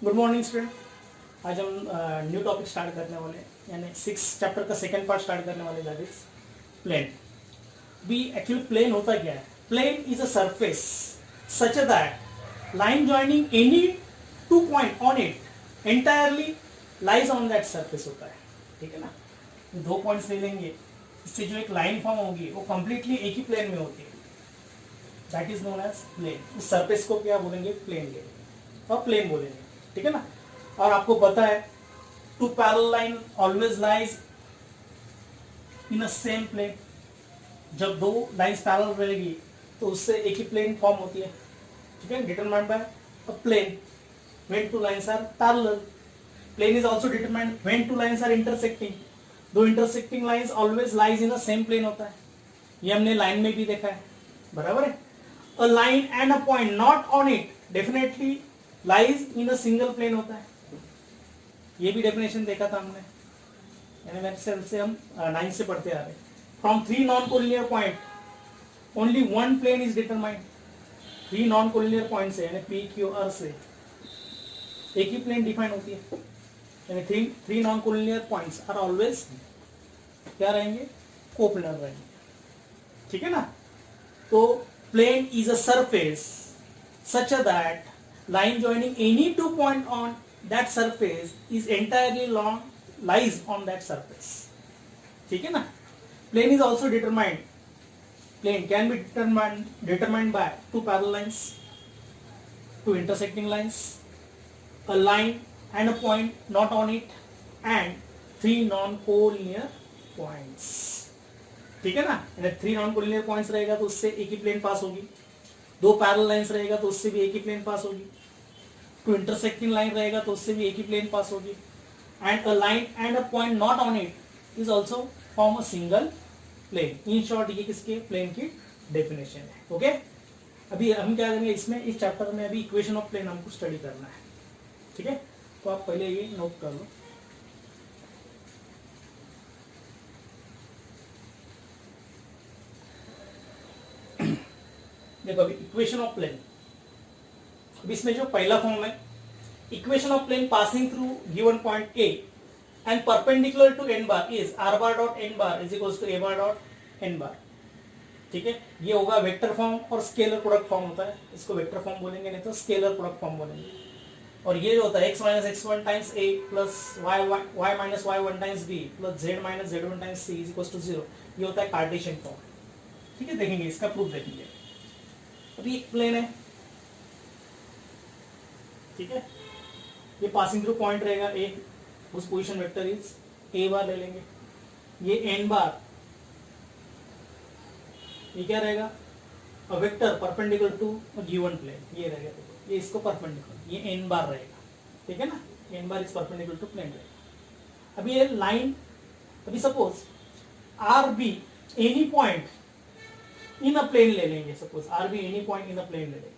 Good morning student. आज हम new topic start करने वाले हैं, यानी 6 चैप्टर का सेकंड पार्ट स्टार्ट करने वाले, दैट इज प्लेन। भी एक्चुअली प्लेन होता क्या है? Plane is a surface such that line joining any two point on it entirely lies on that surface होता है। ठीक है ना? दो पॉइंट्स ले लेंगे, इससे जो एक लाइन फॉर्म होगी वो कंप्लीटली एक ही प्लेन में होती है, that is known as plane. उस सरफेस को क्या बोलेंगे? प्लेन बोलेंगे और प्लेन बोलेंगे। ठीक है ना? और आपको पता है two parallel line always lies in a same plane. जब दो लाइंस पैरेलल रहेगी तो उससे एक ही प्लेन फॉर्म होती है। ठीक है? Determined by a plane when two lines are parallel. Plane is also determined when two lines are intersecting. दो intersecting lines always lies in a same plane होता है। ये हमने लाइन में भी देखा है, बराबर है। A line and a point not on it definitely lies in a single plane होता है। ये भी डेफिनेशन देखा था हमने, यानी मेरे से हम 9 से पढ़ते आ रहे हैं। From 3 non collinear point only one plane is determined. 3 non collinear point से, यानी पी क्यू आर से एक ही प्लेन डिफाइन होती है, यानी 3 non collinear points are always क्या रहेंगे? कोप्लेनर रहेंगे। ठीक है ना? तो plane is a surface such that line joining any two point on that surface is entirely lies on that surface. ठीक है ना? Plane is also determined. Plane can be determined by two parallel lines, two intersecting lines, a line and a point not on it, and 3 non-collinear points. ठीक है ना? 3 non-collinear points रहेगा तो उससे एक ही प्लेन पास होगी। दो पैरेलल लाइंस रहेगा तो उससे भी एक ही प्लेन पास होगी। टू इंटरसेक्टिंग लाइन रहेगा तो उससे भी एक ही प्लेन पास होगी। And a line and a point not on it is also form a single plane. In short ये किसके प्लेन की डेफिनेशन है। ओके? अभी हम क्या करेंगे इसमें, इस चैप्टर में अभी इक्वेशन ऑफ प्लेन हमको स्टडी करना है। ठीक है? तो आप पहले ये नोट कर लो। देखो अभी इक्वेशन ऑफ प्लेन, इसमें जो पहला फॉर्म है, equation of plane passing through given point A and perpendicular to N bar is are bar dot N bar is equals to A bar dot N bar. ठीक है? ये होगा vector form और scalar product form होता है। इसको vector form बोलेंगे, नहीं तो स्केलर प्रोडक्ट फॉर्म बोलेंगे। और ये जो होता है x minus X one times A plus Y minus Y one times B plus Z minus Z one times C is equals to 0। ये होता है कार्टेशियन फॉर्म। ठीक है? देखेंगे इसका प्रूफ देखेंगे। अभी एक प्लेन है, ठीक है? ये पासिंग थ्रू पॉइंट रहेगा ए, उस position vector is A bar ले लेंगे। ये एन बार, ये क्या रहेगा? A vector perpendicular to a given plane. ये रहेगा, ये इसको परपेंडिकुलर, ये एन बार रहेगा। ठीक है ना? N bar is perpendicular to plane रहेगा। अभी ये लाइन, अभी suppose R be any point in a plane ले लेंगे। Suppose R be any point in a plane ले लेंगे।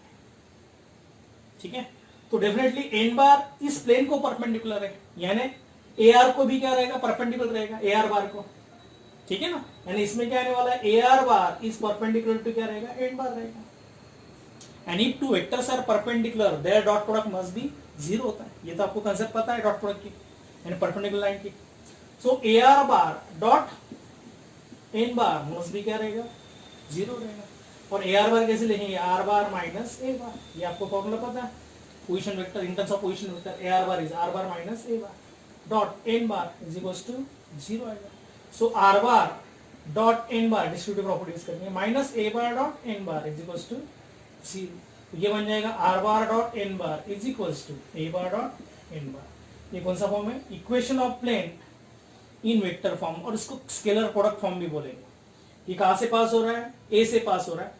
ठीक है? तो डेफिनेटली एन बार इस प्लेन को परपेंडिकुलर है, यानी ए आर को भी क्या रहेगा? परपेंडिकुलर रहेगा ए आर बार को। ठीक है ना? यानी इसमें क्या आने वाला है? A are bar is perpendicular to क्या रहेगा? एन बार रहेगा। And if two vectors are perpendicular their dot product must be 0 होता है। ये तो आपको कंसेप्ट पता है डॉट प्रोडक्ट की, यानी परपेंडिकुलर लाइन की। So A are bar dot N bar must भी क्या रहेगा? 0 रहेगा। और ए आर बार कैसे लिखेंगे? R bar minus A bar. ये आपको फॉर्मूला पता है, position vector in terms of position vector A are bar is are bar minus A bar dot N bar is equals to 0 आएगा। So R bar dot N bar distributive properties करनी है, minus A bar dot N bar is equals to 0। ये बन जाएगा R bar dot N bar is equals to A bar dot N bar. ये कौन सा form है? Equation of plane in vector form, और इसको स्केलर प्रोडक्ट फॉर्म भी बोलेंगे। ये कहां से पास हो रहा है? ए से पास हो रहा है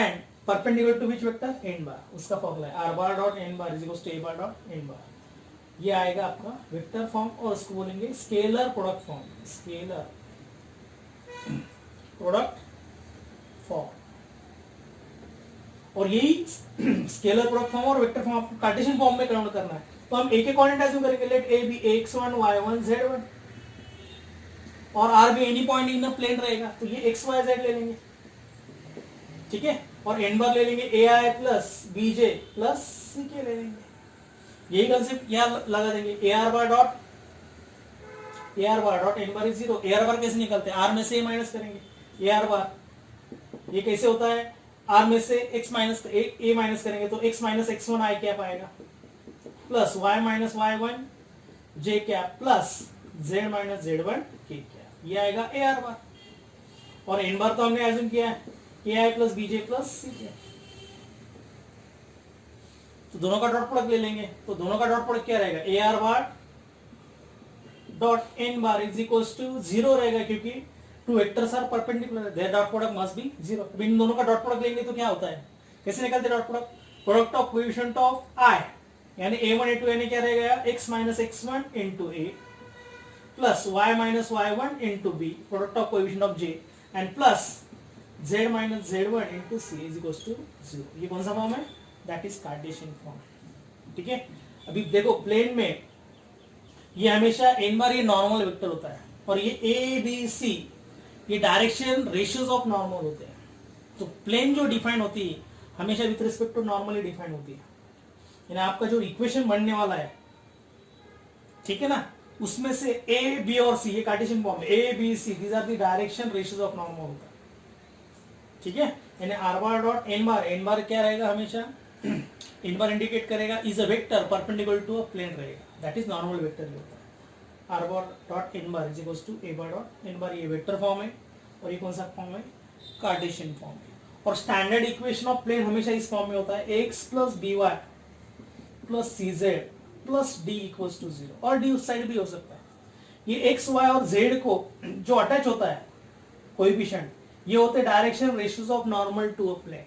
and perpendicular to which vector? N bar. उसका फॉर्मूला है are bar dot N bar is equals to A bar dot N bar. ये आएगा आपका वेक्टर फॉर्म, और उसको बोलेंगे scalar product form. Scalar product form. और यही स्केलर प्रोडक्ट फॉर्म और वेक्टर फॉर्म आपको कार्टेशियन फॉर्म में कन्वर्ट करना है। तो हम एक एक कोऑर्डिनेट एज्यूम करेंगे, let A be x1 y1 z1 और आर भी any point in the plane रहेगा, तो ये x y z ले लेंगे। ठीक है? और एन बार ले लेंगे a i plus b j plus c k ले लेंगे। यही कंसेप्ट यहाँ लगा देंगे, a are bar dot N bar is 0। A are bar कैसे निकलते हैं, आर में से ए माइनस करेंगे, ए आर बार ये कैसे होता है, आर में से एक्स माइनस ए माइनस करेंगे तो X minus X one I cap आएगा, plus Y minus Y one J cap, plus Z minus Z one K cap, ये आएगा ए आर बार। और एन बार तो हमने एज्यूम किया है ए i plus b j plus c के, तो दोनों का डॉट प्रोडक्ट ले लेंगे, तो दोनों का डॉट प्रोडक्ट क्या रहेगा, a are bar dot N bar is equal to 0 रहेगा, क्योंकि two vectors are perpendicular, their dot product must be 0। अब इन दोनों का डॉट प्रोडक्ट लेंगे तो क्या होता है, कैसे निकलते dot product, product of coefficient of I, यानी a1 a2 यानी क्या रहेगा, x minus x1 into A plus y minus y1 into B, product of coefficient of j, and plus z minus z1 into C is equal to 0। ये कौन सा form है, that is Cartesian form. ठीक है, अभी देखो plane में ये हमेशा n बार ये नॉर्मल वेक्टर होता है, और ये a b c ये डायरेक्शन रेशियोज ऑफ नॉर्मल होते हैं। तो प्लेन जो डिफाइन होती है हमेशा with respect to normally define होती है, यानी आपका जो इक्वेशन बनने वाला है, ठीक है ना, उसमें से ए बी और सी ये कार्टेशियन फॉर्म है, A B C these are the direction ratios of normal होता है। ठीक है, यानी R bar dot N bar क्या रहेगा, हमेशा एन बार इंडिकेट करेगा is a vector perpendicular to a plane रहेगा, दैट इज नॉर्मल वेक्टर होता है। Are bar dot N bar is equals to A bar dot N bar, ये vector form है, और ये कौन सा फॉर्म है, कार्टेशियन फॉर्म है। और स्टैंडर्ड इक्वेशन ऑफ प्लेन हमेशा इस फॉर्म में होता है, x plus b y plus c z plus d equals to 0, और डी उस साइड भी हो सकता है। ये एक्स वाई और जेड को जो अटैच होता है कोएफिशिएंट, ये होते direction ratios of normal to a plane,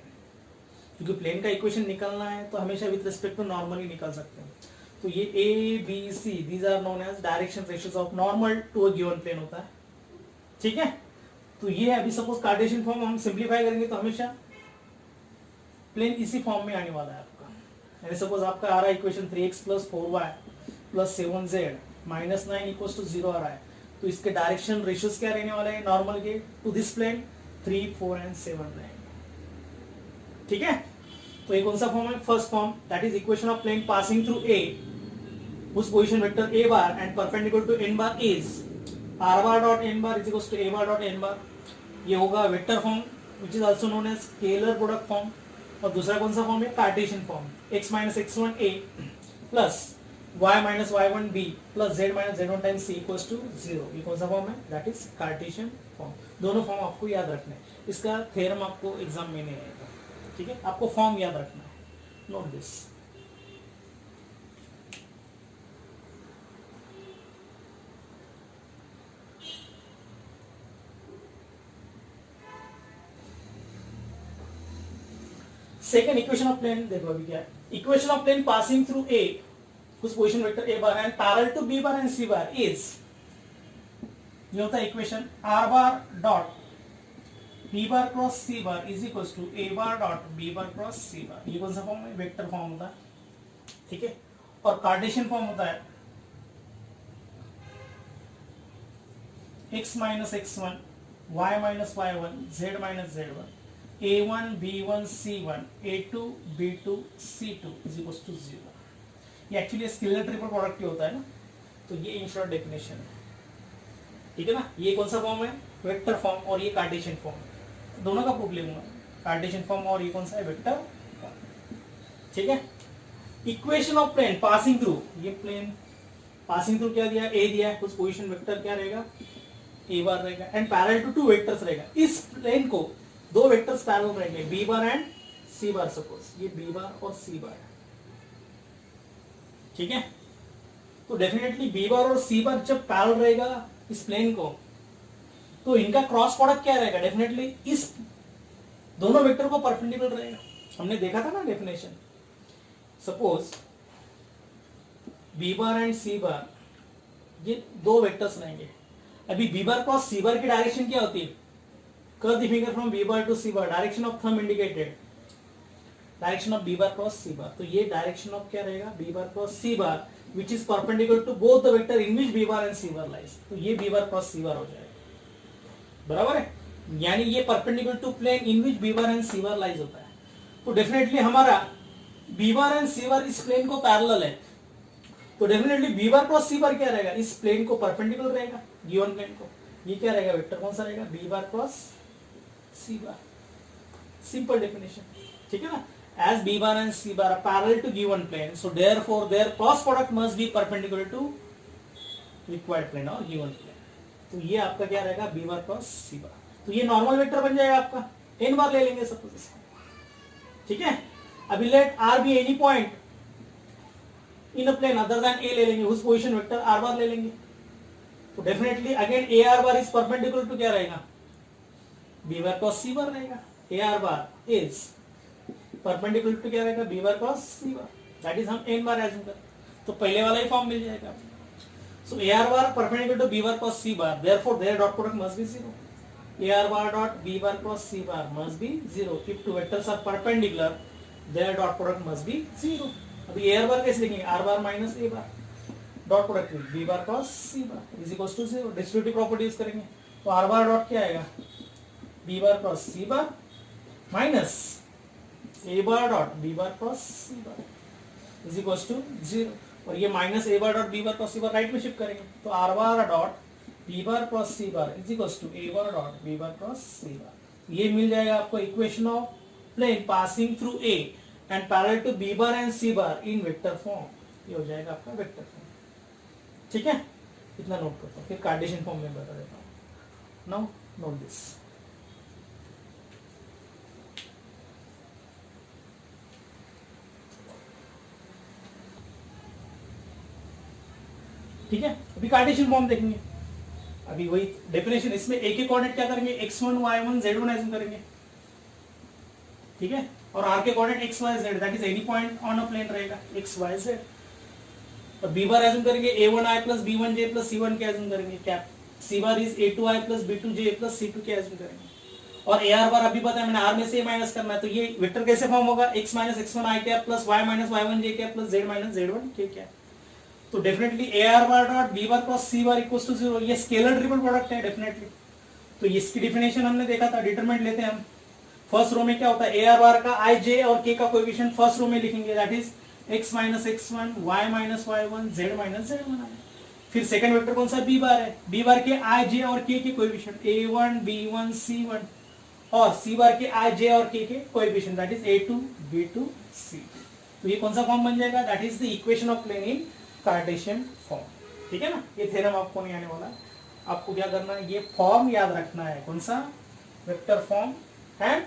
क्योंकि प्लेन का इक्वेशन निकलना है तो हमेशा विद रिस्पेक्ट टू नॉर्मल ही निकल सकते हैं। तो ये a B C these are known as direction ratios of normal to a given plane होता है। ठीक है, तो ये अभी सपोज कार्टेशियन फॉर्म हम सिंप्लीफाई करेंगे तो हमेशा प्लेन इसी फॉर्म में आने वाला है आपका। यानी सपोज आपका आ रहा है equation 3x plus 4y plus 7z minus 9 equals to 0 आ रहा है, तो इसके डायरेक्शन रेशियोज क्या रहने वाले हैं नॉर्मल के टू दिस प्लेन, 3, 4 एंड 7 रहेंगे। ठीक है, तो ये कौन सा फॉर्म है, first form, that is equation of plane passing through a whose position vector a bar and perpendicular to n bar is r bar dot n bar is equals to a bar dot n bar। ये होगा vector form which is also known as scalar product form. और दूसरा कौन सा form है, Cartesian form, x minus x1 a plus y minus y1 b plus z minus z1 times c equals to 0। ये कौन सा फॉर्म है, that is Cartesian form. दोनों फॉर्म आपको याद रखना है, इसका थ्योरम आपको एग्जाम में नहीं आएगा। ठीक है, आपको फॉर्म याद रखना है, note this. Second equation of plane देखो अभी क्या है, equation of plane passing through a whose position vector a bar and parallel to b bar and c bar is, ये होता है equation r bar dot b bar cross c bar is equals to a bar dot b bar cross c bar। ये कौन सा form है, vector form होता है। ठीक है, और कार्टेशियन फॉर्म होता है x minus x1 y minus y1 z minus z1 a1 b1 c1 a2 b2 c2 is equals to 0। ये एक्चुअली स्केलर ट्रिपल प्रोडक्ट ही होता है ना, तो ये इन शॉर्ट डेफिनेशन है। ठीक है ना, ये कौन सा फॉर्म है, वेक्टर फॉर्म, और ये कार्टेशियन फॉर्म। दोनों का प्रूफ लेंगे, कार्टेशियन फॉर्म और ये कौन सा है, वेक्टर फॉर्म। ठीक है, equation of plane passing through, ये प्लेन पासिंग थ्रू क्या दिया, ए दिया है, कुछ पोजीशन वेक्टर क्या रहेगा, ए बार रहेगा, एंड पैरेलल टू 2 वेक्टर्स रहेगा। इस प्लेन को 2 वेक्टर्स पैरेलल रहेंगे, b bar and C bar. Suppose ये बी बार और सी बार है। ठीक है, तो डेफिनेटली बी बार और सी बार जब पैरेलल रहेगा इस प्लेन को, तो इनका क्रॉस प्रोडक्ट क्या रहेगा, डेफिनेटली इस दोनों वेक्टर को परपेंडिकुलर रहेगा। हमने देखा था ना definition, suppose B bar and C bar ये 2 वेक्टर्स रहेंगे। अभी बी बार क्रॉस सी बार की डायरेक्शन क्या होती है, curve the finger from B bar to C bar, direction of thumb indicated, direction of B bar cross C bar. तो ये direction of क्या रहेगा, B bar cross C bar which is perpendicular to both the vector in which B bar and C bar lies. तो ये b bar cross सी बार हो जाएगा, बराबर है, यानी ये perpendicular to plane in which B bar and C bar lies होता है। तो डेफिनेटली हमारा बी बार एंड सी बार इस प्लेन को पैरेलल है, तो डेफिनेटली बी बार क्रॉस सी बार क्या रहेगा, इस प्लेन को परपेंडिकुलर रहेगा, गिवन प्लेन को। ये क्या रहेगा, वेक्टर कौन सा रहेगा, बी बार क्रॉस सी बार। सिंपल डेफिनेशन, ठीक है ना। As b bar and C bar are parallel to given plane, so therefore their cross product must be perpendicular to required plane और गिवन प्लेन। तो ये आपका क्या रहेगा, बी बार क्रॉस सी bar. तो ये नॉर्मल वेक्टर बन जाएगा आपका, n बार ले लेंगे सपोज इसको, ठीक है। अभी let r be any point in a plane other than a ले लेंगे, उस पोजीशन वेक्टर r बार ले लेंगे। तो definitely again a r bar is perpendicular to क्या रहेगा, b bar cross c bar रहेगा। a r bar is perpendicular to क्या रहेगा, b bar cross c bar, that is हम n बार एज्यूम कर, तो पहले वाला ही फॉर्म मिल जाएगा। So a r bar perpendicular to b bar cross c bar, therefore their dot product must be 0। a r bar dot b bar cross c bar must be 0 if two vectors are perpendicular, their dot product must be 0। अभी a r bar कैसे लिखेंगे, r bar minus a bar, dot product b bar cross c bar is equals to 0। Distributive property use करेंगे, तो r bar dot क्या आएगा, b bar cross c bar minus a bar dot b bar cross c bar is equals to 0। और ये minus a bar dot b bar cross c bar right में shift करेंगे, तो r bar dot b bar cross c bar is equals to a bar dot b bar cross c bar। ये मिल जाएगा आपको equation of plane passing through a and parallel to b bar and c bar in vector form. ये हो जाएगा आपका vector form, ठीक है। इतना नोट करता हूँ, फिर कार्टेशियन फॉर्म में बता देता हूँ। नाउ नोट दिस, ठीक है। अभी कार्टेशियन फॉर्म देखेंगे, अभी वही डेफिनेशन, इसमें एक ही कोऑर्डिनेट क्या करेंगे, x1 y1 z1 एज्यूम करेंगे, ठीक है। और r के coordinate x y z, that is any point on a plane रहेगा x y z। और b बार एज्यूम करेंगे a1i plus b1j plus c1 के एज्यूम करेंगे, क्या c bar is a2i plus b2j plus c2 के assume करेंगे। और ar बार अभी पता है मैंने, r में से a माइनस करना है, तो ये वेक्टर कैसे फॉर्म होगा, x minus x1 i cap plus y minus y1 j cap plus z minus z1 k cap. तो definitely A are bar dot B bar cross C bar equals to 0, ये scalar triple product है definitely. तो इसकी definition हमने देखा था, determinant लेते हैं हम। फर्स्ट रो में क्या होता है, ए आर बार का आई जे और के का कोएफिशिएंट फर्स्ट रो में लिखेंगे, that is x minus x1 y minus y1 z minus z1। फिर सेकंड वेक्टर कौन सा, बी बार है, बी बार के आई जे और के कोएफिशिएंट a1 b1 c1 और सी बार के आई जे और के coefficient that is a2 b2 c। तो ये कौन सा फॉर्म बन जाएगा, that is the equation of plane in Cartesian form, ठीक है ना। ये थ्योरम आपको नहीं आने वाला, आपको क्या करना है, ये फॉर्म याद रखना है, कौन सा, vector form and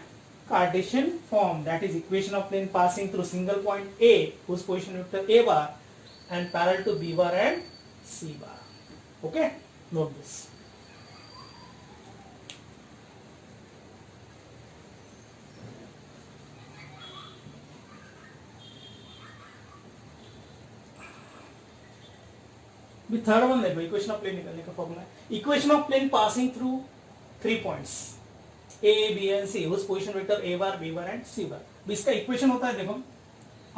Cartesian form, that is equation of plane passing through single point a whose position vector a bar and parallel to b bar and c bar। okay, note this। Third one देखो, equation of plane निकालने का formula है, equation of plane passing through 3 points a b and c whose position vector a bar b bar and c bar। इसका equation होता है देखो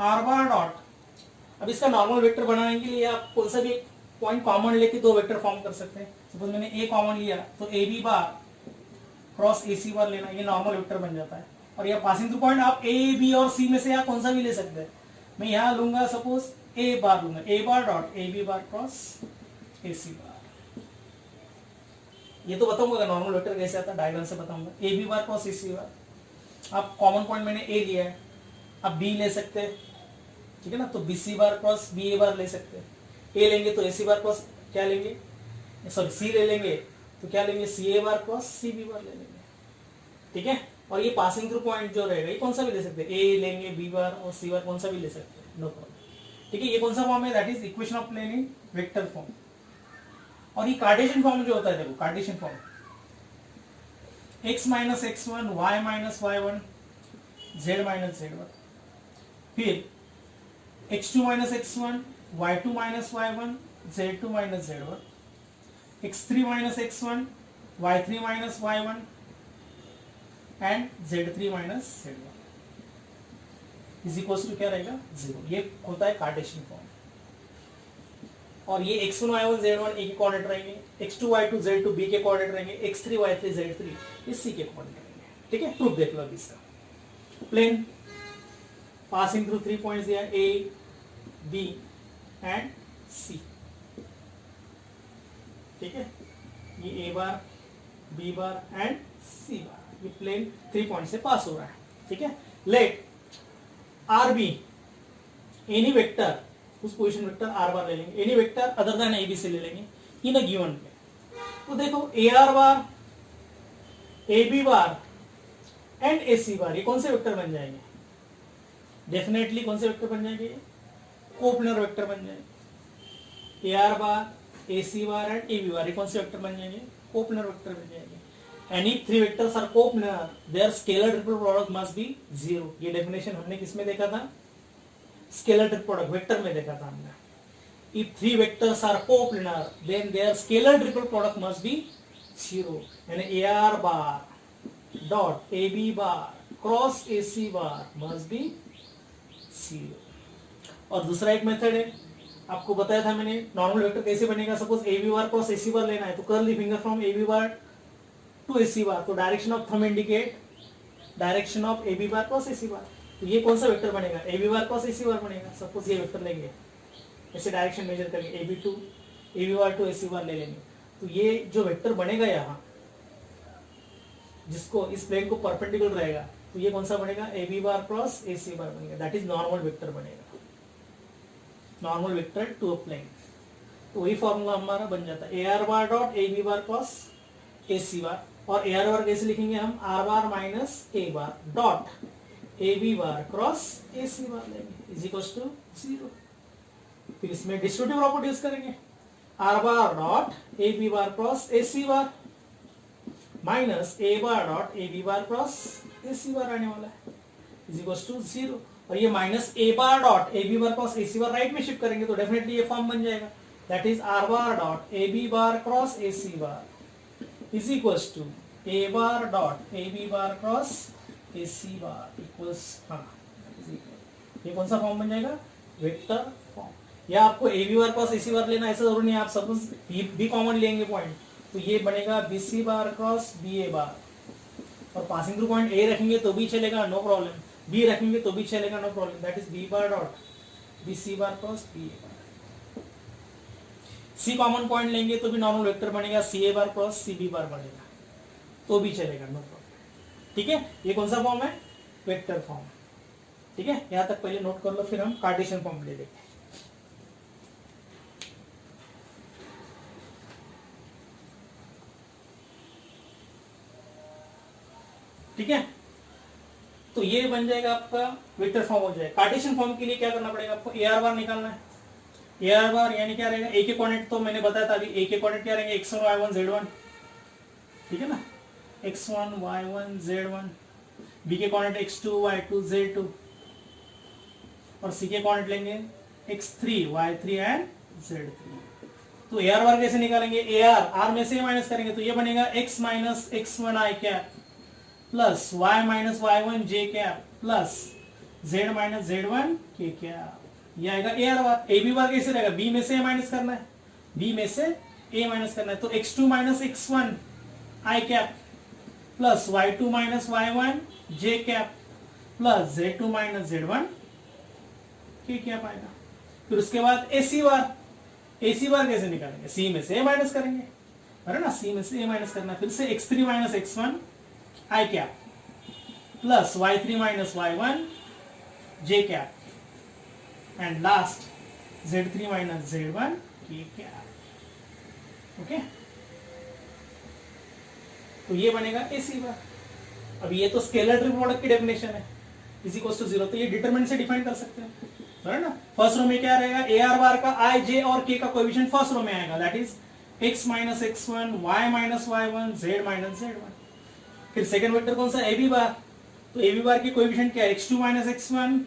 r bar dot, अब इसका नॉर्मल वेक्टर बनाने के लिए आप कौन सा भी पॉइंट कॉमन लेके दो वेक्टर फॉर्म कर सकते हैं। सपोज मैंने a कॉमन लिया तो a b bar cross a c बार लेना, ये नॉर्मल वेक्टर बन जाता है। और यह पासिंग थ्रू पॉइंट आप a b और c में से यहाँ कौन सा भी ले सकते हैं। मैं यहाँ लूंगा सपोज a बार लूंगा, a bar dot a b bar cross a c बार। ये तो बताऊंगा नॉर्मल वेक्टर कैसे आता है, डायग्राम से बताऊंगा। a b bar cross a c बार, आप कॉमन पॉइंट मैंने a लिया है, आप b ले सकते हैं, ठीक है ना। तो b c bar cross b a बार ले सकते हैं। a लेंगे तो a c बार क्रॉस क्या लेंगे, सॉरी c ले लेंगे तो क्या लेंगे, c a bar cross c b बार ले लेंगे, ठीक है। और ये पासिंग थ्रू पॉइंट जो रहेगा ये कौन सा भी ले सकते हैं, a लेंगे b बार और c बार कौन सा भी ले सकते हैं, नो प्रॉब्लम, ठीक है। ये कौन सा फॉर्म है, that is equation of plane in vector form. और ये कार्टेशियन फॉर्म जो होता है देखो, Cartesian form x minus x1 y minus y1 z minus z1, फिर x2 minus x1 y2 minus y1 z2 minus z1, x3 minus x1 y3 minus y1 and z3 minus z1 is equals to क्या रहेगा, 0। ये होता है Cartesian form. और ये x1 y1 z1 ए के coordinate रहेंगे, x2 y2 z2 बी के कोऑर्डिनेट रहेंगे, x3 y3 z3 ये सी के कोऑर्डिनेट रहेंगे, ठीक है। प्रूफ देख लो अभी इसका। प्लेन पासिंग थ्रू 3 पॉइंट्स दिया a b एंड सी, ठीक है, ये ए बार, B bar and C bar, ये प्लेन 3 पॉइंट से पास हो रहा है, ठीक है। Let R be any vector, उस पोजीशन वेक्टर आर बार ले लेंगे, any vector other than A B से ले लेंगे इन अ गिवन प्लेन। तो देखो A are bar, A B bar and A C bar, ये कौन से वेक्टर बन जाएंगे? डेफिनेटली कौन से वेक्टर बन जाएंगे? कोप्लनर वेक्टर बन जाएंगे। A are bar, a C bar and a B bar, ये कौन से वेक्टर बन जाएंगे? कोप्लनर वेक्टर बन जाएंगे। Any three vectors are coplanar, their scalar triple product must be 0। ये डेफिनेशन हमने किसमें देखा था? स्केलर ट्रिपल प्रोडक्ट वेक्टर में देखा था हमने। If three vectors are coplanar, then their scalar triple product must be 0. यानी AR bar dot AB bar cross AC bar must be 0. और दूसरा एक मेथड है, आपको बताया था मैंने, नॉर्मल वेक्टर कैसे बनेगा। Suppose AB bar cross AC bar लेना है, तो curl the finger from AB bar to AC bar, तो direction of thumb indicate direction of AB bar cross AC bar. तो ये कौन सा वेक्टर बनेगा? AB bar cross AC bar बनेगा। सपोज ये वेक्टर लेंगे, ऐसे डायरेक्शन मेजर करेंगे, AB to AB bar to AC bar ले लेंगे, तो ये जो वेक्टर बनेगा यहाँ, जिसको इस प्लेन को परपेंडिकुलर रहेगा, तो ये कौन सा बनेगा? AB bar cross AC bar बनेगा, दैट इज नॉर्मल वेक्टर बनेगा, normal vector to a plane. तो वही फॉर्मूला हमारा बन जाता है AR bar dot AB bar cross AC bar. और AR बार कैसे लिखेंगे हम? R bar minus A bar dot AB bar cross AC bar लेंगे इज इक्वल टू 0। फिर इसमें डिस्ट्रीब्यूटिव प्रॉपर्टी यूज करेंगे, r bar dot A B bar cross A C bar minus A bar dot A B bar cross A C bar आने वाला है is equal to 0। और ये minus A bar dot A B bar cross A C bar right में shift करेंगे तो definitely ये form बन जाएगा, that is are bar dot A B bar cross A C bar is equal to A bar dot A B bar cross A C bar equals, हाँ ये कौन सा फॉर्म बन जाएगा? Vector form. या आपको A B bar cross A सी बार लेना ऐसा जरूरी नहीं, आप सपोज बी कॉमन लेंगे पॉइंट, तो ये बनेगा B c bar cross b a बार, और पासिंग थ्रू पॉइंट ए रखेंगे तो भी चलेगा, नो प्रॉब्लम, बी रखेंगे तो भी चलेगा, no problem, that is b bar dot b c bar cross b a bar. C common point लेंगे तो भी नॉर्मल वेक्टर बनेगा, सी ए बार क्रॉस सी बी बार बनेगा तो भी चलेगा, नो प्रॉब्लम, ठीक है। ये कौन सा फॉर्म है? वेक्टर फॉर्म, ठीक है। यहां तक पहले नोट कर लो, फिर हम कार्टेशियन फॉर्म ले लेंगे। ठीक है, तो ये बन जाएगा आपका वेक्टर फॉर्म हो जाएगा। कार्टेशियन फॉर्म के लिए क्या करना पड़ेगा आपको? AR बार निकालना है। AR बार यानी क्या रहेगा? ए के कोऑर्डिनेट तो मैंने बताया था अभी, ए के कोऑर्डिनेट क्या रहेंगे? x1 y1 z1, ठीक है ना, x1 y1 z1, बी के कोऑर्डिनेट x2 y2 z2, और सी के कोऑर्डिनेट लेंगे x3 y3 एंड z3। तो AR बार कैसे निकालेंगे? AR R में से माइनस करेंगे तो ये बनेगा x minus x1 i cap plus y minus y1 j cap plus z minus z1 k cap, ये आएगा AR बार। AB बार कैसे रहेगा? B में से माइनस करना है, B में से A माइनस करना है, तो x2 minus x1 i cap plus y2 minus y1 j cap plus z2 minus z1 k cap आएगा। फिर उसके बाद AC बार, AC बार कैसे निकालेंगे? C में से A माइनस करेंगे, है ना, C में से A माइनस करना है, फिर से x3 minus x1 i cap plus y3 minus y1 j cap and last z3 minus z1 k cap. Okay, तो ये बनेगा AC बार। अब ये तो स्केलर ट्रिपल प्रोडक्ट की डेफिनेशन है, इज इक्वल टू 0, तो ये डिटरमिनेंट से डिफाइन कर सकते हैं, है ना। फर्स्ट रो में क्या रहेगा? AR बार का i j और k का कोएफिशिएंट फर्स्ट रो में आएगा, that is x minus x1 y minus y1 z minus z1। फिर सेकंड वेक्टर कौन सा? AB बार, तो AB बार की कोएफिशिएंट क्या है? x2 minus x1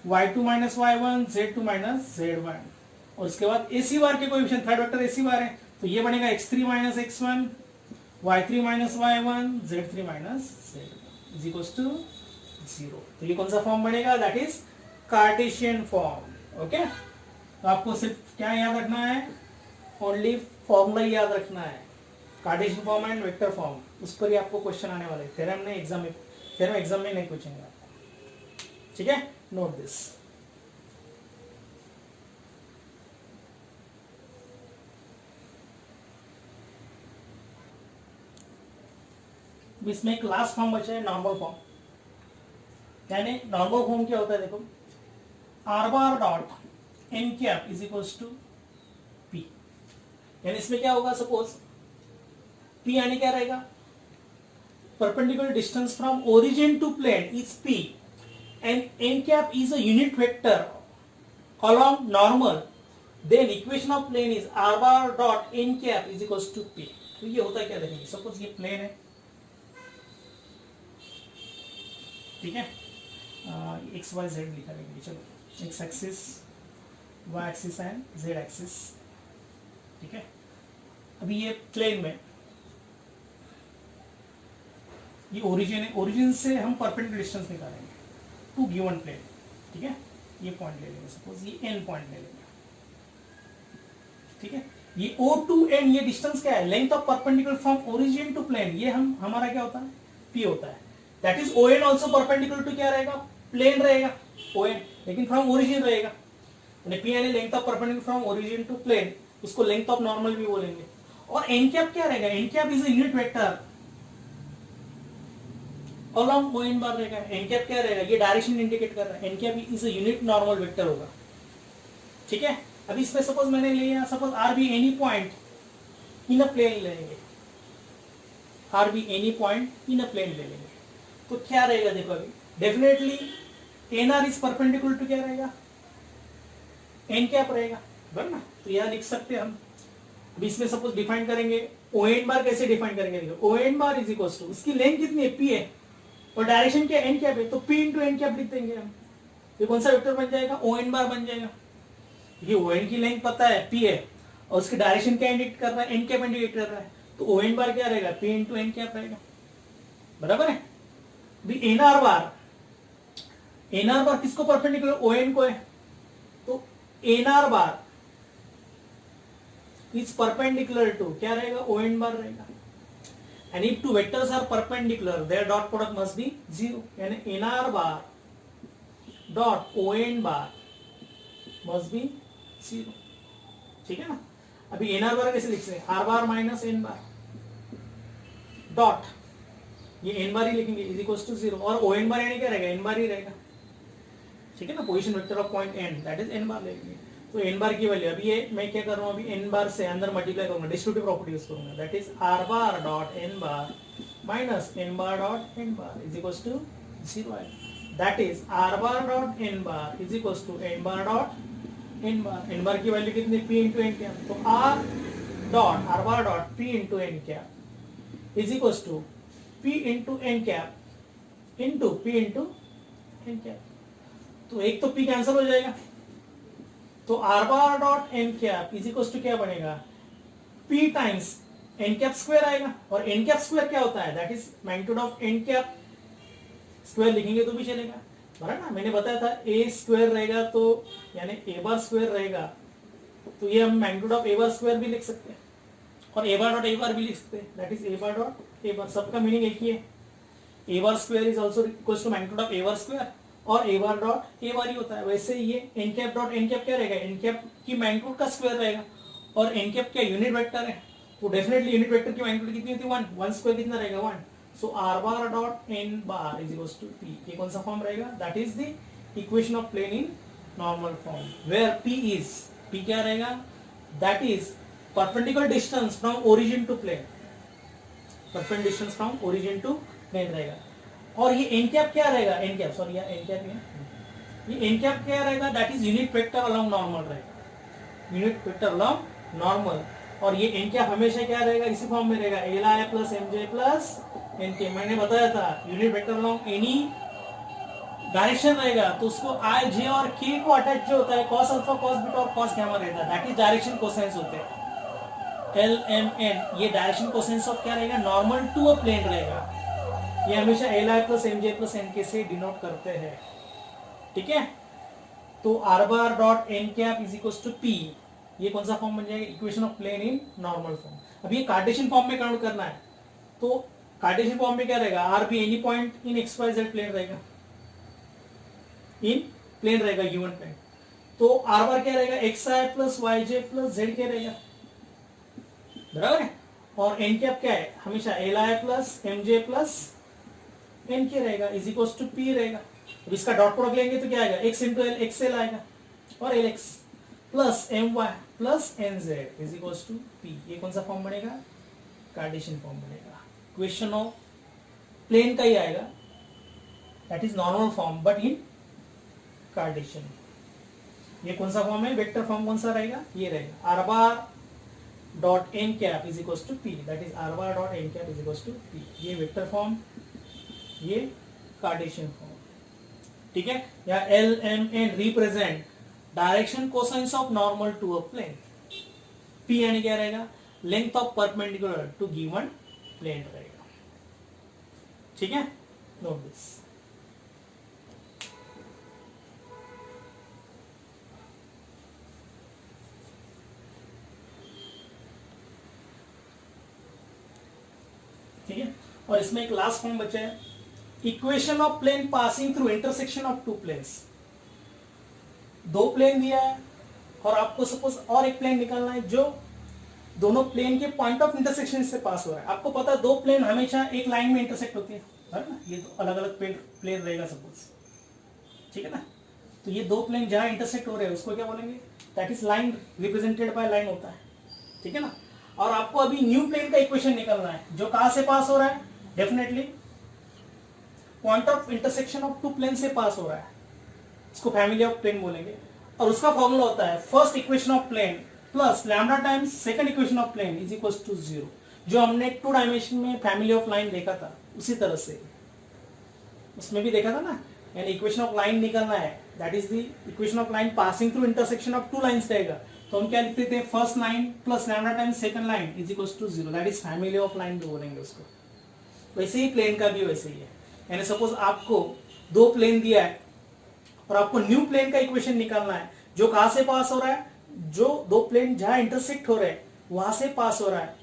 y2 minus y1 z2 minus z1, और उसके बाद AC बार के coefficient third vector AC bar है, तो ये बनेगा x3 minus x1 y3 minus y1 z3 minus z1 is equal to 0। तो ये कौन सा फॉर्म बनेगा? That is Cartesian form. Okay, तो आपको सिर्फ क्या याद रखना है? ओनली फॉर्मूला याद रखना है, Cartesian form and vector form, उस पर ही आपको क्वेश्चन आने वाले। थ्योरम ने एग्जाम में नहीं पूछेंगे आपको, ठीक है। Note this. इसमें एक लास्ट फॉर्म बचा है नॉर्मल फॉर्म, यानी नॉर्मल फॉर्म क्या होता है देखो, r bar dot N cap is equals to p, यानी इसमें क्या होगा, सपोज पी यानी क्या रहेगा, perpendicular distance from origin to plane is p and n cap is a unit vector along normal, then equation of plane is r bar dot n cap is equals to p। तो ये होता है क्या देखेंगे, suppose ये plane है, ठीक है, एक्स वाई जेड लिखा देंगे, चलो x axis, y axis and z axis, ठीक है। अभी ये प्लेन में ये ओरिजिन है, ओरिजिन से हम परपेंडिकुलर डिस्टेंस निकालेंगे टू गिवन प्लेन, ठीक है। ये पॉइंट ले लेंगे, सपोज ये एन पॉइंट ले लेंगे, ठीक है। ये ओ टू एन, ये डिस्टेंस क्या है, length of perpendicular from origin to plane, ये हम हमारा क्या होता है, पी होता है। That is O N also perpendicular to क्या रहेगा, प्लेन रहेगा ओ एन, लेकिन फ्रॉम ओरिजिन रहेगा, पी यानी length of perpendicular from origin to plane, उसको लेंथ ऑफ नॉर्मल भी बोलेंगे। और एन कैप क्या रहेगा, N cap is a unit vector along O N bar रहेगा। एन कैप क्या रहेगा, ये डायरेक्शन इंडिकेट कर रहा है, N cap is a unit normal vector होगा, ठीक है। अभी इसमें सपोज मैंने लिया, suppose R be any point in a plane लेंगे, R be any point in a plane ले लेंगे, तो क्या रहेगा देखो, अभी definitely N R is perpendicular to क्या रहेगा, एन कैप रहेगा, बराबर ना। तो यह लिख सकते हैं हम। अभी इसमें सपोज डिफाइन करेंगे, ओ एन बार कैसे डिफाइन करेंगे, देखो O N bar is equal to, इसकी लेंथ कितनी है, पी है, और डायरेक्शन क्या एन कैप है, तो पी इंटू एन कैप लिख देंगे हम। ये कौन सा वेक्टर बन जाएगा, ओ एन बार बन जाएगा। ये ओ एन की लेंथ पता है पी है, और उसकी डायरेक्शन क्या इंडिकेट कर रहा है, एन कैप इंडिकेट कर रहा है, तो ओ एन बार क्या रहेगा, पी इंटू एन कैप रहेगा, बराबर है। अभी N R bar, N R bar किसको परपेंडिकुलर, ओ एन को है, तो N R bar is perpendicular to क्या रहेगा, ओ एन बार रहेगा। And if two vectors are perpendicular, their dot product must be 0, यानी nr bar dot on bar must be 0, ठीक है ना। अभी nr bar कैसे लिख सकते हैं, r bar minus n bar dot, ये n bar ही लिखेंगे इज इक्वल्स टू 0, और on bar यानी क्या रहेगा, n bar ही रहेगा, ठीक है ना। Position vector of point n, that is n bar लेंगे, तो n बार की वैल्यू, अभी ये मैं क्या कर रहा हूँ, अभी n बार से अंदर मल्टीप्लाई करूंगा, डिस्ट्रीब्यूटिव प्रॉपर्टी यूज करूंगा, that is r bar dot n bar minus n bar dot n bar is equals to 0 है। That is r bar dot n bar is equals to n bar dot n bar, n bar की value कितनी, p into n cap, तो r bar dot p into n cap is equals to p into n cap into p into n cap, तो एक तो p cancel हो जाएगा, तो r bar dot N cap is equal to क्या बनेगा, p times n cap square आएगा, और एन कैप स्क्वायर क्या होता है, that is magnitude of n cap square लिखेंगे तो भी चलेगा, बराबर ना। मैंने बताया था ए स्क्वायर रहेगा तो यानी ए बार स्क्वायर रहेगा, तो ये हम magnitude of A bar square भी लिख सकते हैं, और ए बार डॉट ए बार भी लिख सकते हैं, that is A bar dot A bar, सबका मीनिंग एक ही है। A bar square is also equal to magnitude of A bar square, और ए बार डॉट ए बार ही होता है। वैसे ये N cap dot N cap क्या रहेगा, एन कैप की मैग्नीट्यूड का स्क्वायर रहेगा, और एन कैप क्या यूनिट वेक्टर है, तो डेफिनेटली यूनिट वेक्टर की मैग्नीट्यूड कितनी होती है, 1, 1 स्क्वायर कितना रहेगा, 1, so R bar dot N bar is equal to P. ये कौन सा फॉर्म रहेगा, that is the equation of plane in normal form, where P is, P क्या रहेगा, that is perpendicular distance from origin to plane, perpendicular distance from origin to plane रहेगा। और ये N cap क्या रहेगा, N cap sorry n cap ये N cap क्या रहेगा, that is unit vector along normal रहेगा, यूनिट वेक्टर अलोंग नॉर्मल। और ये एन कैप हमेशा क्या रहेगा, इसी फॉर्म में रहेगा, l i plus m j plus n k. मैंने बताया था unit vector along any direction रहेगा तो उसको आई जे और के को अटैच जो होता है, कॉस अल्फा कॉस बीटा और कॉस गामा रहता है, दैट इज डायरेक्शन कोसाइंस होते हैं, एल एम एन। ये डायरेक्शन कोसाइंस ऑफ क्या रहेगा, नॉर्मल टू अ प्लेन रहेगा, ये हमेशा l i plus m j plus n k से डिनोट करते हैं, ठीक है। तो r bar dot N cap is equal to P, ये कौन सा फॉर्म बन जाएगा, equation of plane in normal form. अब ये कार्टेशियन फॉर्म में कन्वर्ट करना है, तो कार्टेशियन फॉर्म में क्या रहेगा, r be any point in x y z plane रहेगा, इन प्लेन रहेगा गिवन प्लेन, तो आर बार क्या रहेगा, x i plus y j plus z क्या रहेगा, बराबर है। और एन कैप क्या है, हमेशा l i plus m j plus n k रहेगा, इज इक्वल टू पी रहेगा। अब इसका डॉट प्रोडक्ट लेंगे तो क्या आएगा, x into l, x l आएगा, और l x plus m y plus n z is equal to P. ये कौन सा फॉर्म बनेगा, कार्टेशियन फॉर्म बनेगा। क्वेश्चन ऑफ प्लेन का ही आएगा, that is normal form but in Cartesian. ये कौन सा फॉर्म है, वेक्टर फॉर्म कौन सा रहेगा, ये रहेगा, r bar dot N cap is equal to p, that is are bar dot N cap is equal to P. ये वेक्टर फॉर्म, ये कार्टेशियन फॉर्म, ठीक है। या l M n represent direction cosines of normal to a plane. P यानी क्या रहेगा, length of perpendicular to given plane रहेगा, ठीक है। Note this. ठीक है, और इसमें एक लास्ट फॉर्म बचा है, equation of plane passing through intersection of two planes. दो प्लेन दिया है और आपको सपोज और एक प्लेन निकालना है जो दोनों प्लेन के पॉइंट ऑफ इंटरसेक्शन से पास हो रहा है। आपको पता है दो प्लेन हमेशा एक लाइन में इंटरसेक्ट होती है ना, ये तो अलग अलग प्लेन रहेगा सपोज, ठीक है ना। तो ये दो प्लेन जहां इंटरसेक्ट हो रहे हैं उसको क्या बोलेंगे, that is line, represented by line होता है, ठीक है ना। और आपको अभी न्यू प्लेन का इक्वेशन निकालना है जो कहां से पास हो रहा है, definitely point of intersection of two plane से पास हो रहा है, इसको फैमिली ऑफ प्लेन बोलेंगे। और उसका फॉर्मूला होता है first equation of plane plus lambda times second equation of plane is equal to 0, जो हमने टू डायमेंशन में फैमिली ऑफ लाइन देखा था उसी तरह से उसमें भी देखा था ना। यानी इक्वेशन ऑफ लाइन निकालना है, that is the equation of line passing through intersection of two lines रहेगा, तो हम क्या लिखते थे, first line plus lambda times second line is equal to 0, that is family of line भी बोलेंगे उसको। वैसे ही प्लेन का भी वैसे ही है। यानी सपोज आपको दो प्लेन दिया है और आपको न्यू प्लेन का इक्वेशन निकालना है जो कहां से पास हो रहा है, जो दो प्लेन जहां इंटरसेक्ट हो रहे हैं वहां से पास हो रहा है।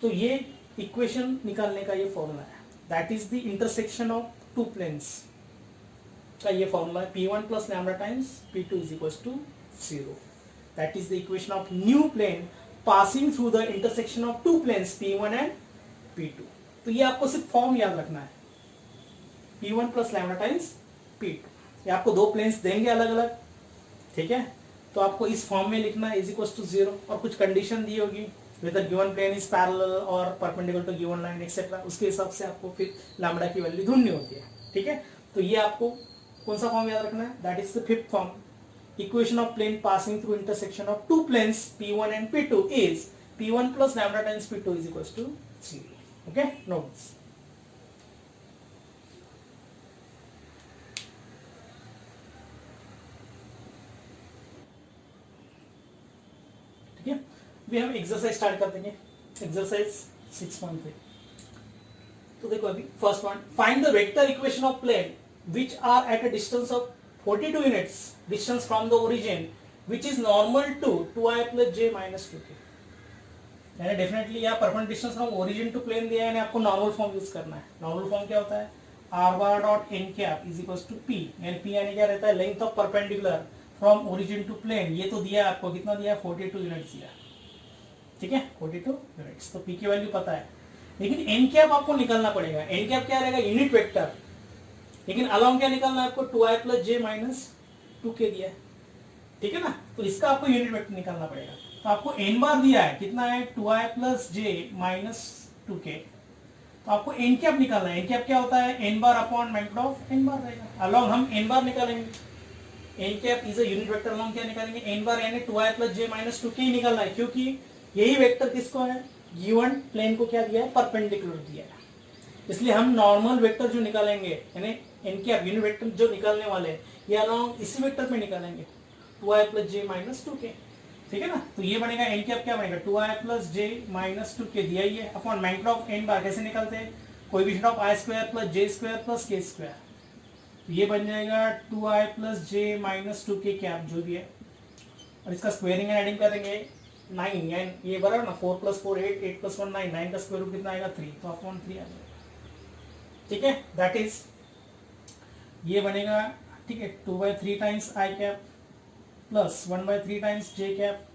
तो ये इक्वेशन निकालने का ये फॉर्मूला है, that is the intersection of two planes का ये फॉर्मूला है, P1 plus lambda times P2 is equal to 0, that is the equation of new plane passing through the intersection of two planes P1 and P2। तो ये आपको सिर्फ form याद रखना है, P1 plus lambda times P2। ये आपको दो प्लेन्स देंगे अलग अलग, ठीक है, तो आपको इस फॉर्म में लिखना है इज इक्वल टू 0, और कुछ कंडीशन दी होगी whether given plane is parallel और perpendicular to given line etcetera, उसके हिसाब से आपको फिर लैम्डा की वैल्यू ढूंढनी होती है, ठीक है। तो ये आपको कौन सा फॉर्म याद रखना है, that is the fifth form, equation of plane passing through intersection of two planes P1 and P2 is P1 plus lambda times P2 is equal to 0, okay. Notes, भी हम एक्सरसाइज स्टार्ट कर देंगे, exercise 6.3। तो देखो अभी first one, find the vector equation of plane which are at a distance of 42 units distance from the origin which is normal to 2i plus j minus 2k। यानी definitely यहाँ perpendicular distance from origin to plane दिया है, यानी आपको normal form use करना है। Normal form क्या होता है, r bar dot n cap is equal to p, यानी p यानी क्या रहता है, length of perpendicular from origin to plane. ये तो दिया है आपको, कितना दिया है, 42 यूनिट्स दिया, ठीक है, 42 यूनिट्स। तो p की वैल्यू पता है, लेकिन n कैप आपको निकालना पड़ेगा। n कैप क्या रहेगा, यूनिट वेक्टर, लेकिन अलोंग क्या निकालना है आपको, 2i plus j minus 2k दिया है, ठीक है ना। तो इसका आपको यूनिट वेक्टर निकालना पड़ेगा। तो आपको n बार दिया है, कितना है, 2i plus j minus 2k। तो आपको n कैप निकालना है। n कैप क्या होता है, n bar upon magnitude of n बार रहेगा। अलोंग हम n बार निकालेंगे, n cap is a unit vector, along क्या निकालेंगे, n बार यानी 2i plus j minus 2k ही निकालना है, क्योंकि यही वेक्टर किसको है, गिवन प्लेन को क्या दिया है, परपेंडिकुलर दिया है। इसलिए हम नॉर्मल वेक्टर जो निकालेंगे, यानी n कैप यूनिट वेक्टर जो निकालने वाले हैं, ये अलोंग इसी वेक्टर पे निकालेंगे, 2i plus j minus 2k, ठीक है ना। तो ये बनेगा n कैप, क्या बनेगा, 2i plus j minus 2k दिया ही है, अपॉन मैग्नीट्यूड ऑफ n बार कैसे निकालते हैं, coefficient of i square plus j square plus k square. तो ये बन जाएगा 2i plus j minus 2k cap जो भी है, और इसका स्क्वायरिंग एंड एडिंग करेंगे 9, यानी ये बराबर ना, 4 प्लस 4 8, 8 प्लस 1 9, 9 का स्क्वायर रूट कितना आएगा, 3, तो अपॉन 3 आ जाएगा, ठीक है। दैट इज ये बनेगा, ठीक है, 2/3 times i cap plus 1/3 times j cap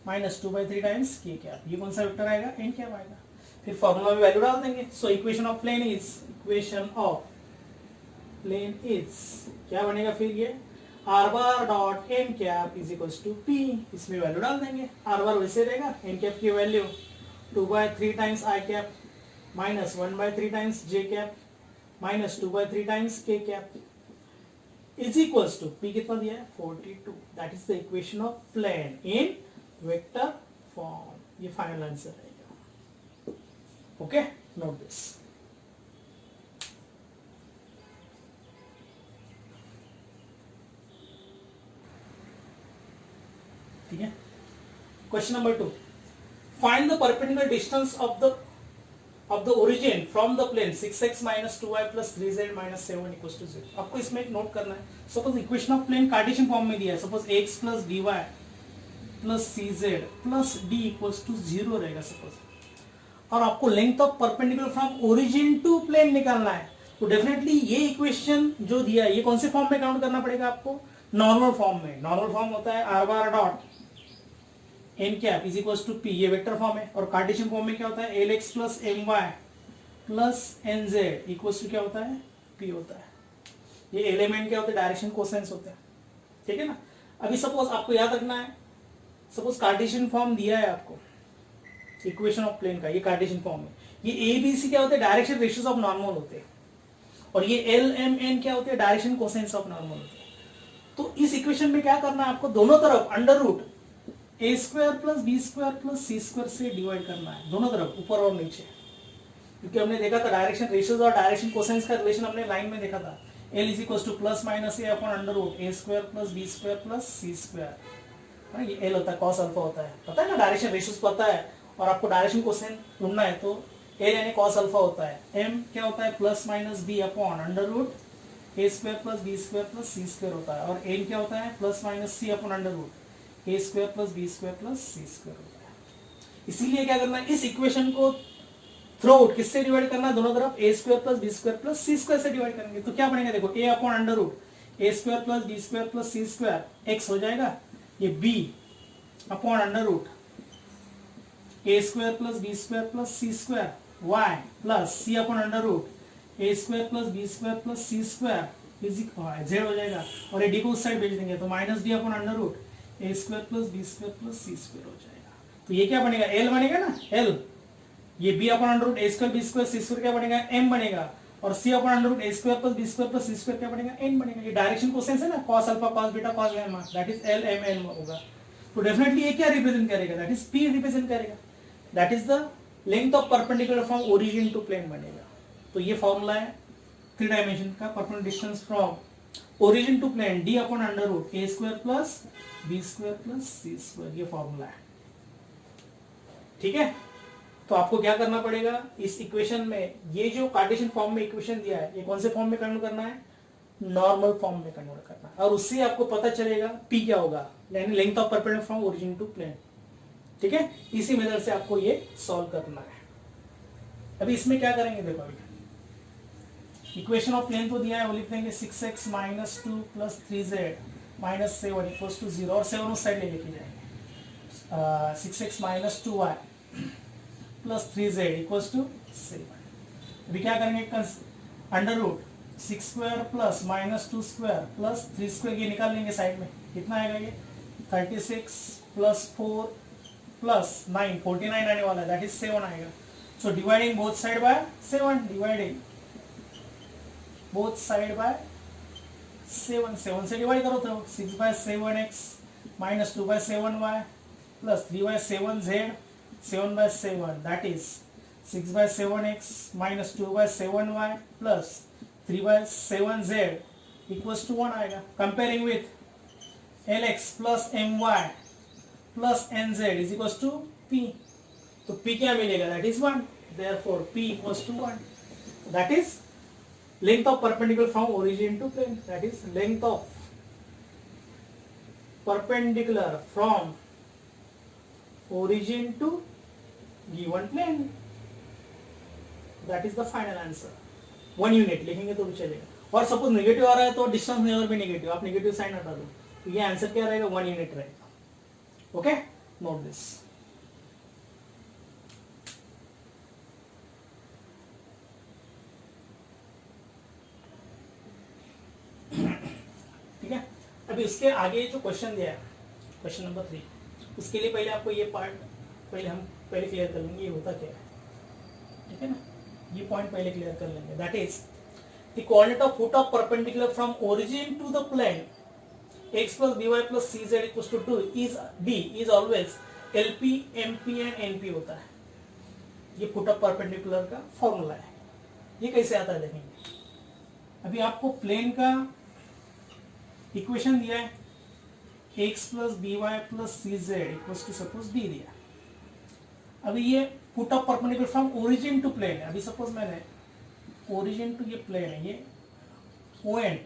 minus 2/3 times k cap. ये कौन सा वेक्टर आएगा, n कैप आएगा। फिर फॉर्मूला में वैल्यू डाल देंगे. So equation of plane is क्या बनेगा फिर ये R bar dot N cap is equals to P. इसमें वैल्यू डाल देंगे. आर बार वैसे रहेगा, एन कैप की value 2/3 times I cap minus 1/3 times J cap minus 2/3 times K cap is equals to P कितना दिया है 42. That is the equation of plane in vector form. ये फाइनल आंसर रहेगा. Okay, note this. ठीक है. Question number 2. Find the perpendicular distance of the origin from the plane 6x minus 2y plus 3z minus 7 equals to 0. आपको इसमें एक note करना है. Suppose equation of plane Cartesian form में दिया है. Suppose x plus dy plus cz plus d equals to 0 रहेगा suppose. और आपको length of perpendicular from origin to plane निकालना है. तो डेफिनेटली ये इक्वेशन जो दिया है ये कौन से फॉर्म में काउंट करना पड़ेगा आपको? नॉर्मल फॉर्म में. नॉर्मल फॉर्म होता है are bar dot N cap is equals to P. ये वेक्टर फॉर्म है. और कार्टेशियन फॉर्म में क्या होता है? L x plus m y plus n z equals to क्या होता है? पी होता है. ये एलिमेंट क्या होते हैं? डायरेक्शन कोसेंस होते हैं. ठीक है ना. अभी सपोज आपको याद रखना है, सपोज कार्टेशियन फॉर्म दिया है आपको इक्वेशन ऑफ प्लेन का. ये कार्टेशियन फॉर्म है. ये ए बी सी क्या होते हैं? डायरेक्शन रेशियोज ऑफ नॉर्मल होते हैं. और ये एल एम एन क्या होते हैं? डायरेक्शन कोसेंस ऑफ नॉर्मल होते हैं. तो इस इक्वेशन में क्या करना है आपको? दोनों तरफ अंडर रूट ए square plus B square plus सी स्क्वायर से डिवाइड करना है. दोनों तरफ, ऊपर और नीचे. क्योंकि हमने देखा था डायरेक्शन रेशियोज और डायरेक्शन कोसाइंस का रिलेशन हमने लाइन में देखा था. L is equal to plus minus a upon under root A square plus B square plus C square. ये एल होता है, कॉस अल्फा होता है. पता है ना, डायरेक्शन रेशियोज पता है. और आपको डायरेक्शन कोसाइन ढूंढना है तो एल यानी कॉस अल्फा होता है. एम क्या होता है? Plus minus B upon under root ए square plus B square plus सी स्क्वायर होता है. और एन क्या होता है? Plus minus C upon under root ए square plus B square plus सी स्क्वायर होता है. इसीलिए क्या करना है? इस इक्वेशन को थ्रू आउट किससे डिवाइड करना है? दोनों तरफ A square plus B square plus C square से डिवाइड करेंगे. तो क्या बनेगा? देखो, A upon under root A square plus B square plus C square X हो जाएगा. ये B upon under root A square plus B square plus C square Y plus C upon under root A square plus B square plus C square is Z हो जाएगा. और ये D को उस side भेज देंगे तो minus D upon under root ए square plus B square plus सी square हो जाएगा. तो ये क्या बनेगा? एल बनेगा ना, एल. ये बी अपॉन अंडर रूट ए square B square C square क्या बनेगा? एम बनेगा. और सी अपॉन अंडर रूट ए square plus B square plus सी स्क्वायर क्या बनेगा? एन बनेगा. ये डायरेक्शन कोसेंस है ना, cos alpha cos beta cos gamma, that is L M N होगा. तो डेफिनेटली ये क्या रिप्रेजेंट करेगा? दैट इज पी रिप्रेजेंट करेगा. That is the length of perpendicular from origin to plane बनेगा. तो ये फॉर्मूला है 3 डायमेंशन का. Perpendicular distance from origin to plane d upon under root A square plus B square plus C square. ये formula है. ठीक है. तो आपको क्या करना पड़ेगा? इस इक्वेशन में ये जो कार्टेशियन फॉर्म में इक्वेशन दिया है ये कौन से फॉर्म में कन्वर्ट करना है? नॉर्मल फॉर्म में कन्वर्ट करना है. और उससे आपको पता चलेगा पी क्या होगा, यानी length of perpendicular from origin to plane. ठीक है. इसी मेथड से आपको ये सॉल्व करना है. अभी इसमें क्या करेंगे? देखो, अभी इक्वेशन ऑफ प्लेन तो दिया है, वो लिख देंगे 6x minus 2 plus 3z minus 7 equals to 0. और 7 उस साइड ले लेके जाएंगे. 6x minus 2y plus 3z equals to 7. अभी क्या करेंगे? Under root 6 square plus minus 2 square plus 3 square ये निकाल लेंगे साइड में. कितना आएगा ये? 36 प्लस 4 प्लस 9 49 आने वाला है. दैट इज 7 आएगा. So dividing both side by 7. Dividing both side by 7. 7 से डिवाइड करो तो 6 by 7x minus 2 by 7y plus 3 by 7z 7 by 7. That is 6 by 7x minus 2 by 7y plus 3 by 7z equals to 1 आएगा. Comparing with lx plus my plus nz is equals to p. तो p क्या मिलेगा? That is 1. Therefore p equals to 1. That is length of perpendicular from origin to plane. That is length of perpendicular from origin to given plane. That is the final answer. 1 unit लिखेंगे तो भी चलेगा. और suppose negative आ रहा है तो distance never भी negative, आप नेगेटिव साइन हटा दो तो ये आंसर क्या रहेगा? 1 यूनिट रहेगा. Okay, note this. अभी उसके आगे जो क्वेश्चन दिया है, क्वेश्चन नंबर 3, उसके लिए पहले आपको ये पार्ट पहले क्लियर कर लेंगे, ये होता क्या है, ठीक है ना, ये पॉइंट पहले क्लियर कर लेंगे. That is the coordinate of foot of perpendicular from origin to the plane x plus by plus cz equals to 2 is always LP, MP and NP होता है. ये फुट ऑफ परपेंडिकुलर का formula है. ये कैसे आता है देखेंगे. अभी आपको प्लेन का इक्वेशन दिया है x plus by plus cz equals to suppose d दिया. अभी ये foot of perpendicular from origin to plane है. अभी सपोज मैंने ओरिजिन टू ये प्लेन है, ये ON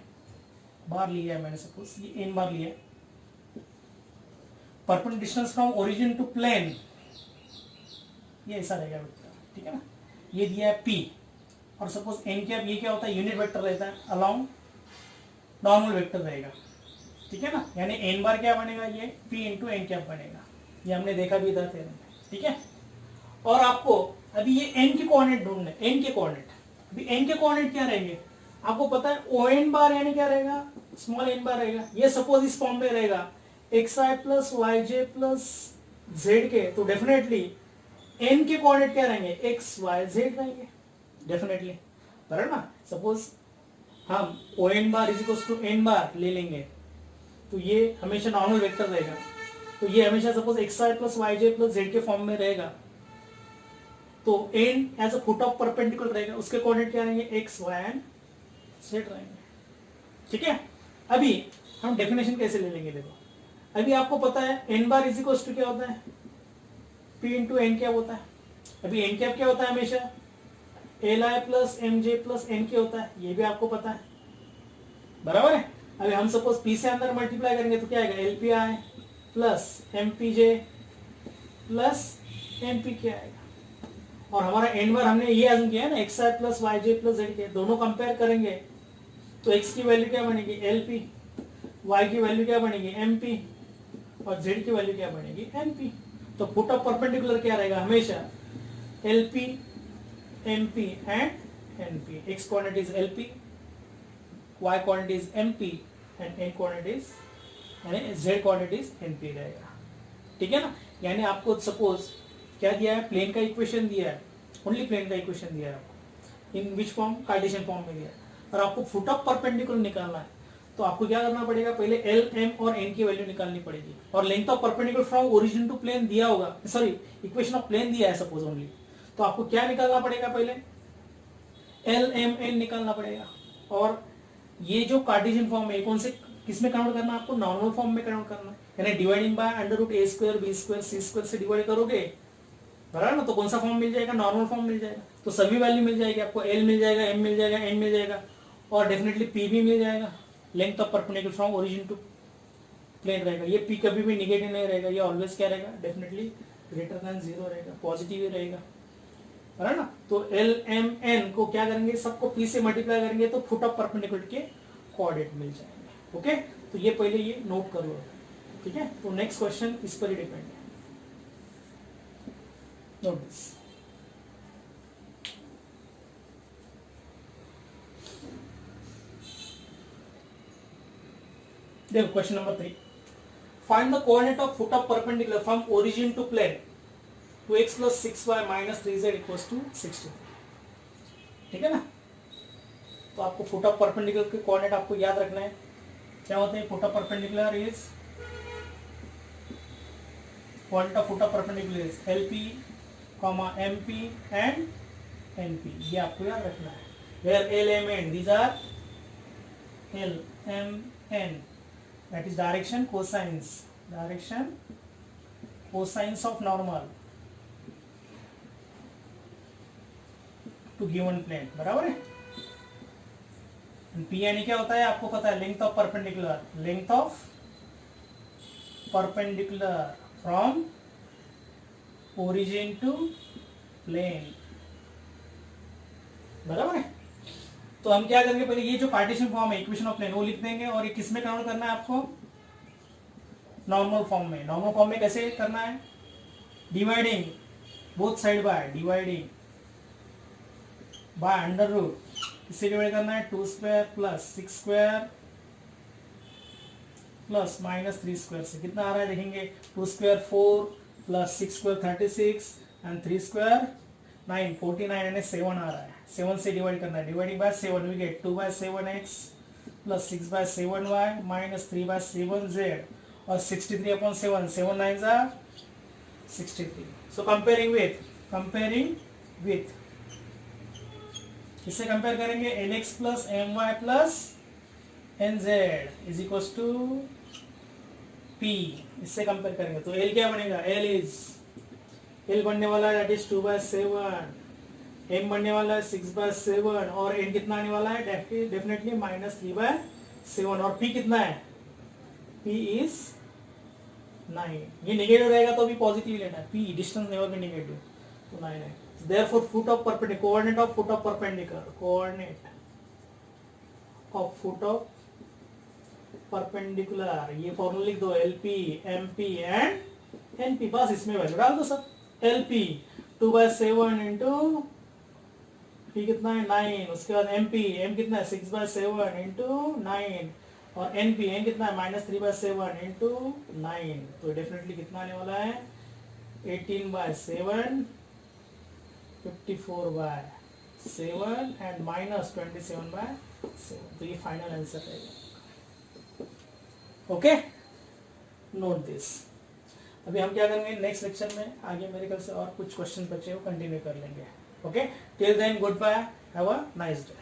बार लिया है मैंने, सपोज ये n बार लिया है. Perpendicular distance from origin to plane ये ऐसा रहेगा बेटा, ठीक है ना. ये दिया है p और सपोज n कैप, ये क्या होता है, यूनिट वेक्टर रहता है, अलोंग नॉर्मल वेक्टर रहेगा, ठीक है ना. यानी n बार क्या बनेगा, ये p इंटू n कैप बनेगा. ये हमने देखा भी था थ्योरम में, ठीक है. और आपको अभी ये n के कोऑर्डिनेट ढूंढने, n के कोऑर्डिनेट. अभी n के कोऑर्डिनेट क्या रहेंगे आपको पता है, ON बार यानी क्या रहेगा, स्मॉल n बार रहेगा. ये सपोज इस फॉर्म में रहेगा xi plus yj plus z के, तो डेफिनेटली n के कोऑर्डिनेट क्या रहेंगे, x y z रहेंगे डेफिनेटली, बराबर ना. सपोज हम ON bar is equals to n bar ले लेंगे तो ये हमेशा नॉर्मल वेक्टर रहेगा. तो ये हमेशा suppose xi plus yj plus z के फॉर्म में रहेगा. तो n as a foot of perpendicular रहेगा, उसके कोऑर्डिनेट क्या रहेंगे, x y एंड z रहेंगे, ठीक है. अभी हम डेफिनेशन कैसे ले लेंगे, देखो. अभी आपको पता है n bar is equals to क्या होता है, p इंटू n क्या होता है. अभी n कैप क्या होता है, हमेशा li plus mj plus n क्या होता है, ये भी आपको पता है, बराबर है. अभी हम सपोज p से अंदर मल्टीप्लाई करेंगे तो क्या आएगा, lpi plus mpj plus mp क्या आएगा. और हमारा n बार हमने ये अज्यूम किया है ना, xi plus yj plus z के, दोनों कंपेयर करेंगे तो x की वैल्यू क्या बनेगी, lp, y की वैल्यू क्या बनेगी, mp और z की वैल्यू क्या बनेगी, mp. तो फुट ऑफ परपेंडिकुलर क्या रहेगा, हमेशा lp, mp and np. x coordinate is lp, y coordinate is mp and n coordinate is यानी z कोऑर्डिनेट इज np रहेगा, ठीक है ना. यानी आपको सपोज क्या दिया है, प्लेन का इक्वेशन दिया है, ओनली प्लेन का इक्वेशन दिया है आपको, इन विच फॉर्म, कार्टेशियन फॉर्म में दिया है. और आपको फुट ऑफ परपेंडिकुलर निकालना है तो आपको क्या करना पड़ेगा, पहले L, M और N की वैल्यू निकालनी पड़ेगी. और length of perpendicular from origin to plane दिया होगा, सॉरी इक्वेशन ऑफ प्लेन दिया है सपोज ओनली, तो आपको क्या निकालना पड़ेगा, पहले L, M, N निकालना पड़ेगा. और ये जो कार्टेशियन फॉर्म है कौन से किस में कन्वर्ट करना है, आपको नॉर्मल फॉर्म में कन्वर्ट करना है. यानी dividing by under root a square b square c square से डिवाइड करोगे, बराबर ना, तो कौन सा फॉर्म मिल जाएगा, नॉर्मल फॉर्म मिल जाएगा. तो सभी वैल्यू मिल जाएगी आपको, L मिल जाएगा, M मिल जाएगा, N मिल जाएगा और डेफिनेटली P भी मिल जाएगा. Length of perpendicular from origin to plane रहेगा. ये P कभी भी निगेटिव नहीं रहेगा, ये ऑलवेज क्या रहेगा, डेफिनेटली ग्रेटर देन 0 रहेगा, पॉजिटिव ही रहेगा, बराबर ना. तो L, M, N को क्या करेंगे, सबको P से मल्टीप्लाई करेंगे तो फुट ऑफ परपेंडिकुलर के कोऑर्डिनेट मिल जाएंगे. ओके, तो ये पहले ये नोट कर लो, ठीक है. तो नेक्स्ट क्वेश्चन इस पर ही डिपेंड है. Note this. देखो question number 3, find the coordinate of foot of perpendicular from origin to plane 2x plus 6y minus 3z equals to 60. ठीक है ना. तो आपको फुट ऑफ परपेंडिकुलर के कोऑर्डिनेट आपको याद रखना है. क्या होते हैं, foot of perpendicular is, coordinate of foot of perpendicular is LP, MP and NP. ये आपको याद रखना है. Where L, M, N, these are L, M, N, that is direction, cosines of normal to given plane, बराबर है. P यानी क्या होता है आपको पता है, length of perpendicular from origin to plane, बराबर है. तो हम क्या करेंगे, पहले ये जो कार्टेशियन फॉर्म है इक्वेशन ऑफ प्लेन वो लिख देंगे और ये किस में कन्वर्ट करना है आपको, नॉर्मल फॉर्म में. नॉर्मल फॉर्म में कैसे करना है, dividing both side by under root, किससे डिवाइड करना है, 2 square plus 6 square plus minus 3 square से कितना आ रहा है देखेंगे, 2 square 4 plus 6 square 36 and 3 square 9, 49 यानी 7 आ रहा है, 7 से डिवाइड करना है, dividing by 7 we get 2/7x plus 6/7y minus 3/7z और 63/7, 7 9 are 63. So comparing with किससे कंपेयर करेंगे, nx plus my plus nz is equals to p, इससे कंपेयर करेंगे तो l क्या बनेगा, l बनने वाला है दैट इज 2/7, m बनने वाला है 6/7 और n कितना आने वाला है डेफिनेटली माइनस 3/7 और p कितना है, p इज 9. ये नेगेटिव रहेगा तो भी पॉजिटिव लेना है, p distance never be negative तो 9 है. Therefore foot of perpendicular, coordinate of foot of perpendicular, ये फॉर्मूला लिख दो, LP, MP एंड NP, बस इसमें वैल्यू डाल दो सब. LP 2/7 इंटू P कितना है 9, उसके बाद M कितना है 6/7 इंटू 9 और N कितना है माइनस 3/7 इंटू 9, तो डेफिनेटली कितना आने वाला है 18/7, 54/7 एंड माइनस 27/7, तो ये फाइनल आंसर रहेगा. Okay, note this. अभी हम क्या करेंगे नेक्स्ट लेक्चर में, आगे मेरे ख्याल से और कुछ क्वेश्चन बचे वो कंटिन्यू कर लेंगे. Okay, till then goodbye, have a nice day.